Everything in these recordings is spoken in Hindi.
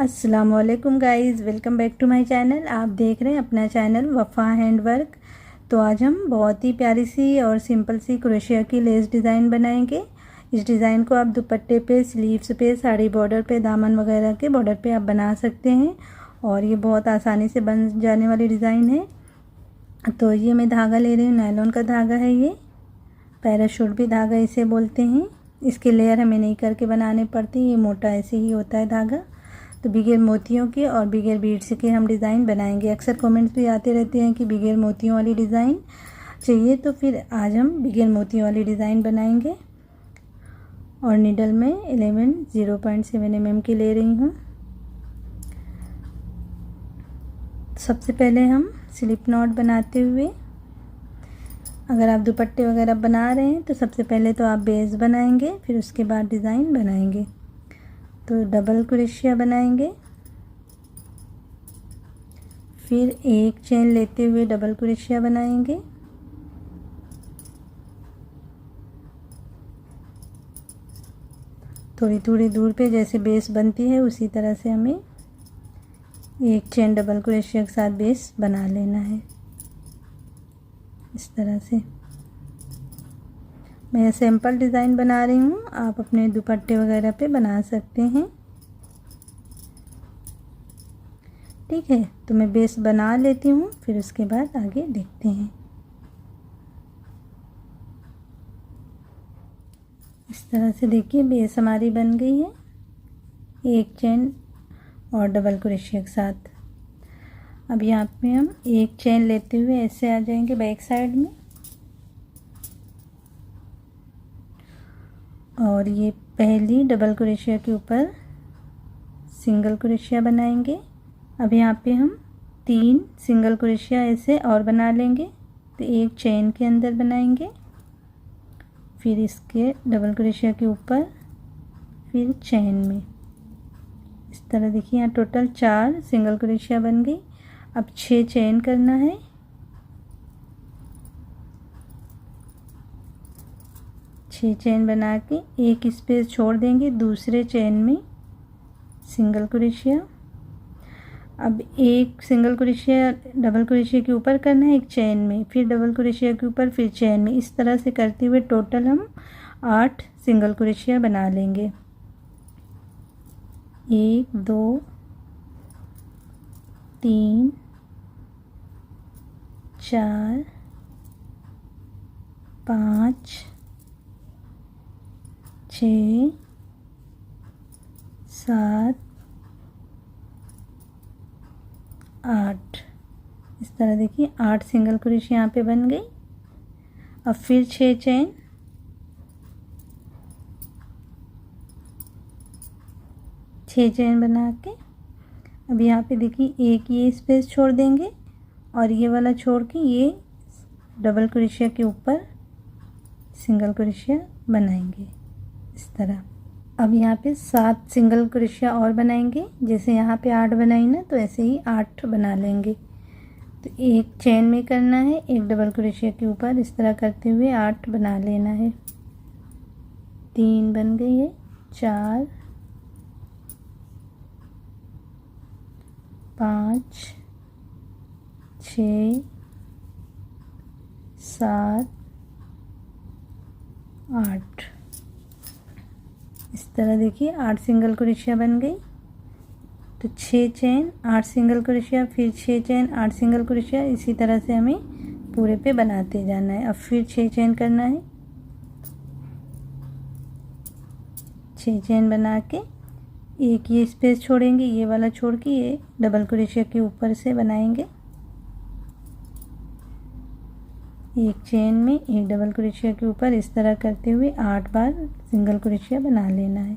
अस्सलाम वालेकुम guys, welcome back to my channel. आप देख रहे हैं अपना चैनल वफ़ा हैंडवर्क। तो आज हम बहुत ही प्यारी सी और सिंपल सी क्रोशिया की लेस डिज़ाइन बनाएंगे। इस डिज़ाइन को आप दुपट्टे पे, स्लीव्स पे, साड़ी बॉर्डर पे, दामन वगैरह के बॉर्डर पे आप बना सकते हैं और ये बहुत आसानी से बन जाने वाली डिज़ाइन है। तो ये मैं धागा ले रही हूँ, नायलॉन का धागा है ये, पैराशूट भी धागा इसे बोलते हैं। इसके लेयर हमें नहीं करके बनाने पड़ती, ये मोटा ऐसे ही होता है धागा। तो बगैर मोतियों के और बगैर बीड्स के हम डिज़ाइन बनाएंगे। अक्सर कमेंट्स भी आते रहते हैं कि बगैर मोतियों वाली डिज़ाइन चाहिए, तो फिर आज हम बगैर मोतियों वाली डिज़ाइन बनाएंगे। और नीडल में 0.7 mm की ले रही हूँ। सबसे पहले हम स्लिप नॉट बनाते हुए, अगर आप दुपट्टे वगैरह बना रहे हैं तो सबसे पहले तो आप बेस बनाएंगे, फिर उसके बाद डिज़ाइन बनाएंगे। तो डबल क्रोशिया बनाएंगे, फिर एक चेन लेते हुए डबल क्रोशिया बनाएंगे, थोड़ी थोड़ी दूर पे जैसे बेस बनती है उसी तरह से हमें एक चेन डबल क्रोशिया के साथ बेस बना लेना है। इस तरह से मैं सिंपल डिज़ाइन बना रही हूँ, आप अपने दुपट्टे वगैरह पे बना सकते हैं। ठीक है, तो मैं बेस बना लेती हूँ, फिर उसके बाद आगे देखते हैं। इस तरह से देखिए बेस हमारी बन गई है, एक चेन और डबल क्रोशिया के साथ। अब यहाँ पे हम एक चेन लेते हुए ऐसे आ जाएंगे बैक साइड में, और ये पहली डबल क्रोशिया के ऊपर सिंगल क्रोशिया बनाएंगे। अब यहाँ पे हम 3 सिंगल क्रोशिया ऐसे और बना लेंगे। तो एक चेन के अंदर बनाएंगे, फिर इसके डबल क्रोशिया के ऊपर, फिर चेन में। इस तरह देखिए यहाँ टोटल 4 सिंगल क्रोशिया बन गई। अब 6 चेन करना है। 6 चेन बना के एक स्पेस छोड़ देंगे, दूसरे चेन में सिंगल क्रोशिया। अब एक सिंगल क्रोशिया डबल क्रोशिया के ऊपर करना है एक चेन में, फिर डबल क्रोशिया के ऊपर, फिर चेन में। इस तरह से करते हुए टोटल हम 8 सिंगल क्रोशिया बना लेंगे। 1 2 3 4 5 6 7 8। इस तरह देखिए 8 सिंगल क्रोशिया यहाँ पे बन गई। अब फिर 6 चेन, 6 चेन बना के अब यहाँ पे देखिए एक ये स्पेस छोड़ देंगे और ये वाला छोड़ के ये डबल क्रोशिया के ऊपर सिंगल क्रोशिया बनाएंगे इस तरह। अब यहाँ पे 7 सिंगल क्रोशिया और बनाएंगे, जैसे यहाँ पे 8 बनाई ना, तो ऐसे ही 8 बना लेंगे। तो एक चेन में करना है, एक डबल क्रोशिया के ऊपर, इस तरह करते हुए 8 बना लेना है। 3 बन गई है, 4 5 6 7 8। इस तरह देखिए 8 सिंगल क्रोशिया बन गई। तो 6 चेन 8 सिंगल क्रोशिया, फिर 6 चेन 8 सिंगल क्रोशिया, इसी तरह से हमें पूरे पे बनाते जाना है। अब फिर 6 चेन करना है, 6 चेन बना के एक ये स्पेस छोड़ेंगे, ये वाला छोड़ के ये डबल क्रोशिया के ऊपर से बनाएंगे। एक चेन में एक डबल क्रोशिया के ऊपर, इस तरह करते हुए 8 बार सिंगल क्रोशिया बना लेना है।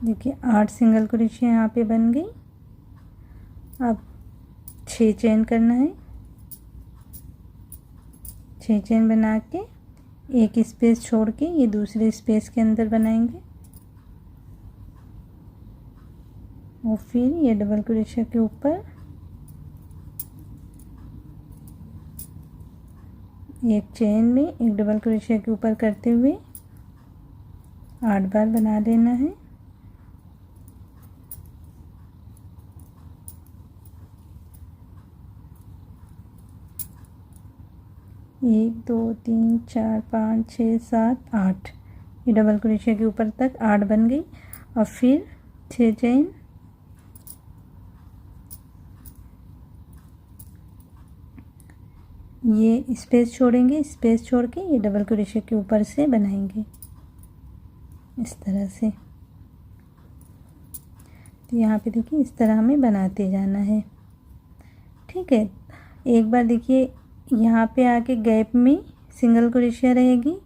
देखिए 8 सिंगल क्रोशिया यहाँ पे बन गई। अब 6 चेन करना है, 6 चेन बना के एक स्पेस छोड़ के ये दूसरे स्पेस के अंदर बनाएंगे और फिर ये डबल क्रोशिया के ऊपर एक चेन में एक डबल क्रोशिया के ऊपर करते हुए 8 बार बना लेना है। एक, 2, 3, 4, 5, 6, 7, 8, ये डबल क्रोशिया के ऊपर तक 8 बन गई। और फिर 6 चेन, ये स्पेस छोड़ेंगे, स्पेस छोड़ के ये डबल क्रोशिया के ऊपर से बनाएंगे इस तरह से। तो यहाँ पे देखिए इस तरह हमें बनाते जाना है, ठीक है। एक बार देखिए यहाँ पे आके गैप में सिंगल क्रोशिया रहेगी,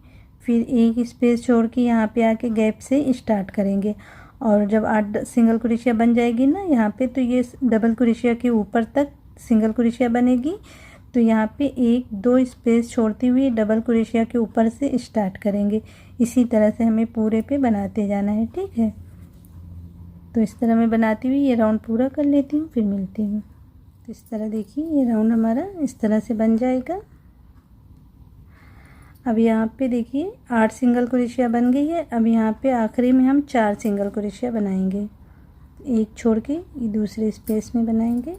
फिर एक स्पेस छोड़ के यहाँ पे आके गैप से स्टार्ट करेंगे। और जब 8 सिंगल क्रोशिया बन जाएगी ना यहाँ पे, तो ये डबल क्रोशिया के ऊपर तक सिंगल क्रोशिया बनेगी। तो यहाँ पे 1-2 स्पेस छोड़ते हुए डबल क्रोशिया के ऊपर से स्टार्ट करेंगे। इसी तरह से हमें पूरे पे बनाते जाना है, ठीक है। तो इस तरह मैं बनाती हुई ये राउंड पूरा कर लेती हूँ, फिर मिलती हूँ। तो इस तरह देखिए ये राउंड हमारा इस तरह से बन जाएगा। अब यहाँ पे देखिए 8 सिंगल क्रोशिया बन गई है। अब यहाँ पे आखिरी में हम 4 सिंगल क्रोशिया बनाएंगे, एक छोड़ के ये दूसरे स्पेस में बनाएंगे।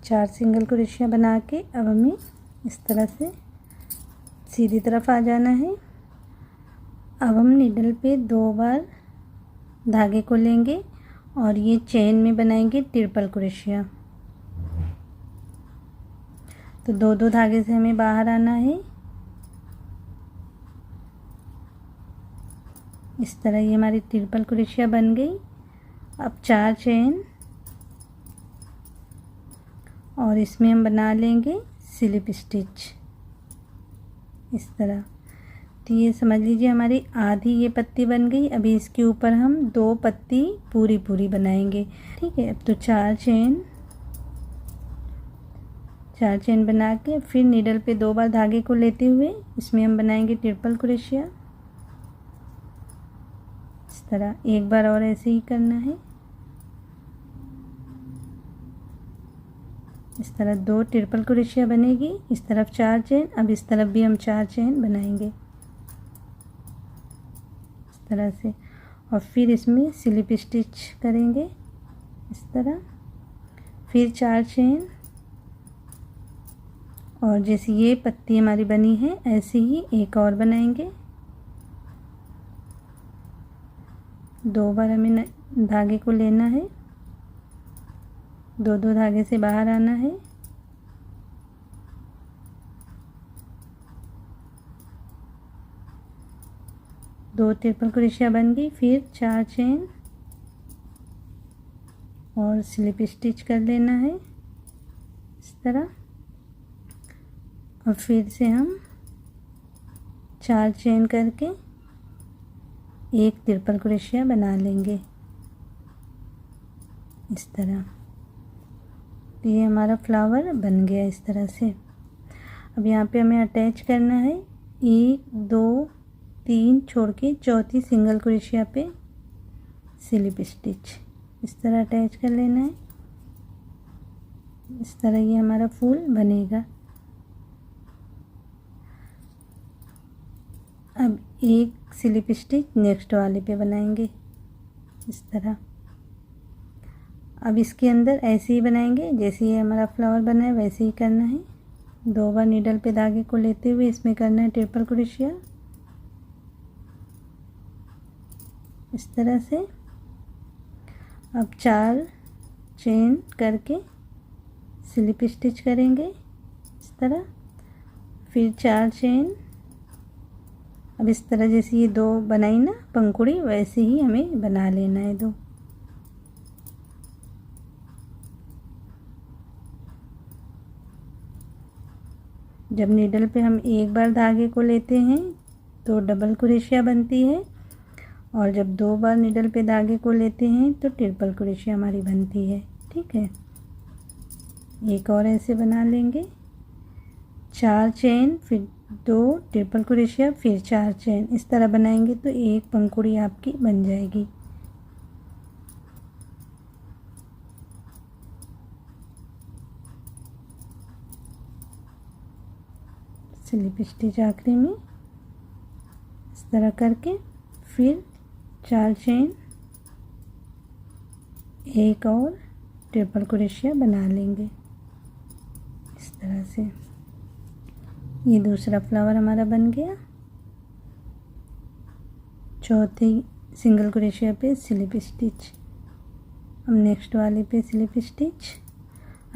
चार सिंगल क्रोशिया बना के अब हमें इस तरह से सीधी तरफ आ जाना है। अब हम नीडल पे 2 बार धागे को लेंगे और ये चेन में बनाएंगे ट्रिपल क्रोशिया। तो 2-2 धागे से हमें बाहर आना है। इस तरह ये हमारी ट्रिपल क्रोशिया बन गई। अब 4 चेन और इसमें हम बना लेंगे स्लिप स्टिच इस तरह। तो ये समझ लीजिए हमारी आधी ये पत्ती बन गई। अभी इसके ऊपर हम 2 पत्ती पूरी बनाएंगे, ठीक है। अब तो 4 चेन बना के फिर नीडल पे 2 बार धागे को लेते हुए इसमें हम बनाएंगे ट्रिपल क्रोशिया इस तरह। एक बार और ऐसे ही करना है। इस तरह 2 ट्रिपल क्रोशिया बनेगी, इस तरफ 4 चेन। अब इस तरफ भी हम 4 चेन बनाएंगे इस तरह से। और फिर इसमें स्लिप स्टिच करेंगे इस तरह। फिर 4 चेन और जैसे ये पत्ती हमारी बनी है ऐसे ही एक और बनाएंगे। 2 बार हमें धागे को लेना है, 2-2 धागे से बाहर आना है। दो ट्रिपल क्रोशिया बन गई। फिर 4 चेन और स्लिप स्टिच कर लेना है इस तरह। और फिर से हम 4 चेन करके एक ट्रिपल क्रोशिया बना लेंगे इस तरह। तो ये हमारा फ्लावर बन गया इस तरह से। अब यहाँ पे हमें अटैच करना है 1, 2, 3 छोड़ के चौथी single crochet pay slip stitch इस तरह अटैच कर लेना है। इस तरह ये हमारा फूल बनेगा। अब एक स्लिप स्टिच नेक्स्ट वाले पे बनाएंगे इस तरह। अब इसके अंदर ऐसे ही बनाएंगे जैसे ये हमारा फ्लावर बना है वैसे ही करना है। 2 बार नीडल पे धागे को लेते हुए इसमें करना है ट्रिपल क्रोशिया इस तरह से। अब 4 चेन करके स्लिप स्टिच करेंगे इस तरह। फिर 4 चेन। अब इस तरह जैसे ये 2 बनाई ना पंखुड़ी वैसे ही हमें बना लेना है 2। जब नीडल पे हम एक बार धागे को लेते हैं तो डबल क्रोशिया बनती है, और जब 2 बार नीडल पे धागे को लेते हैं तो ट्रिपल क्रोशिया हमारी बनती है, ठीक है। एक और ऐसे बना लेंगे। 4 चेन, फिर 2 ट्रिपल क्रोशिया, फिर 4 चेन। इस तरह बनाएंगे तो एक पंखुड़ी आपकी बन जाएगी। स्लिप स्टिच आखिरी में इस तरह करके फिर 4 चेन, एक और ट्रिपल क्रोशिया बना लेंगे इस तरह से। ये दूसरा फ्लावर हमारा बन गया। चौथी single crochet pay slip stitch. अब नेक्स्ट वाले पे स्लिप स्टिच।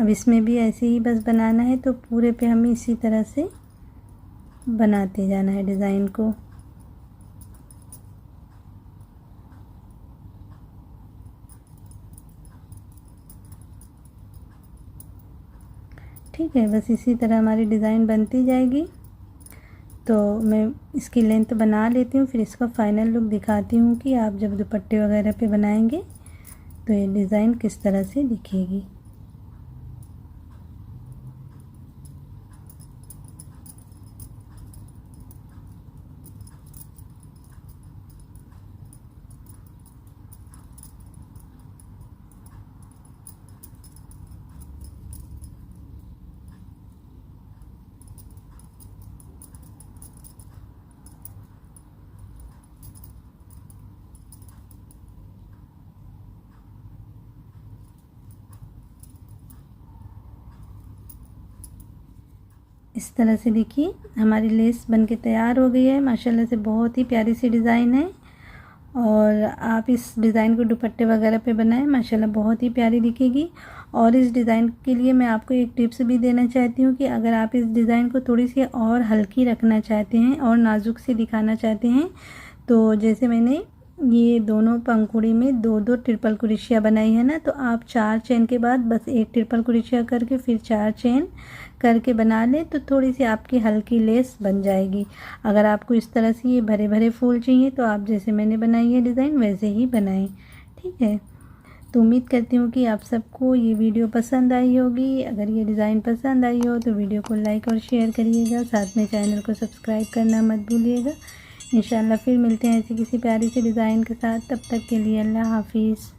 अब इसमें भी ऐसे ही बस बनाना है, तो पूरे पे हमें इसी तरह से बनाते जाना है डिज़ाइन को। ठीक है, बस इसी तरह हमारी डिज़ाइन बनती जाएगी। तो मैं इसकी लेंथ बना लेती हूँ, फिर इसका फाइनल लुक दिखाती हूँ कि आप जब दुपट्टे वगैरह पे बनाएंगे तो ये डिज़ाइन किस तरह से दिखेगी। इस तरह से देखिए हमारी लेस बनके तैयार हो गई है। माशाल्लाह से बहुत ही प्यारी सी डिज़ाइन है, और आप इस डिज़ाइन को दुपट्टे वगैरह पे बनाएं, माशाल्लाह बहुत ही प्यारी दिखेगी। और इस डिज़ाइन के लिए मैं आपको एक टिप्स भी देना चाहती हूँ कि अगर आप इस डिज़ाइन को थोड़ी सी और हल्की रखना चाहते हैं और नाजुक से दिखाना चाहते हैं, तो जैसे मैंने ये दोनों पंखुड़ी में 2-2 ट्रिपल क्रोशिया बनाई है ना, तो आप 4 चेन के बाद बस एक ट्रिपल क्रोशिया करके फिर 4 चेन करके बना लें, तो थोड़ी सी आपकी हल्की लेस बन जाएगी। अगर आपको इस तरह से ये भरे भरे फूल चाहिए तो आप जैसे मैंने बनाई है डिज़ाइन वैसे ही बनाएं। ठीक है, तो उम्मीद करती हूँ कि आप सबको ये वीडियो पसंद आई होगी। अगर ये डिज़ाइन पसंद आई हो तो वीडियो को लाइक और शेयर करिएगा, साथ में चैनल को सब्सक्राइब करना मत भूलिएगा। इंशाल्लाह फिर मिलते हैं ऐसी किसी प्यारी सी डिज़ाइन के साथ। तब तक के लिए अल्लाह हाफिज़।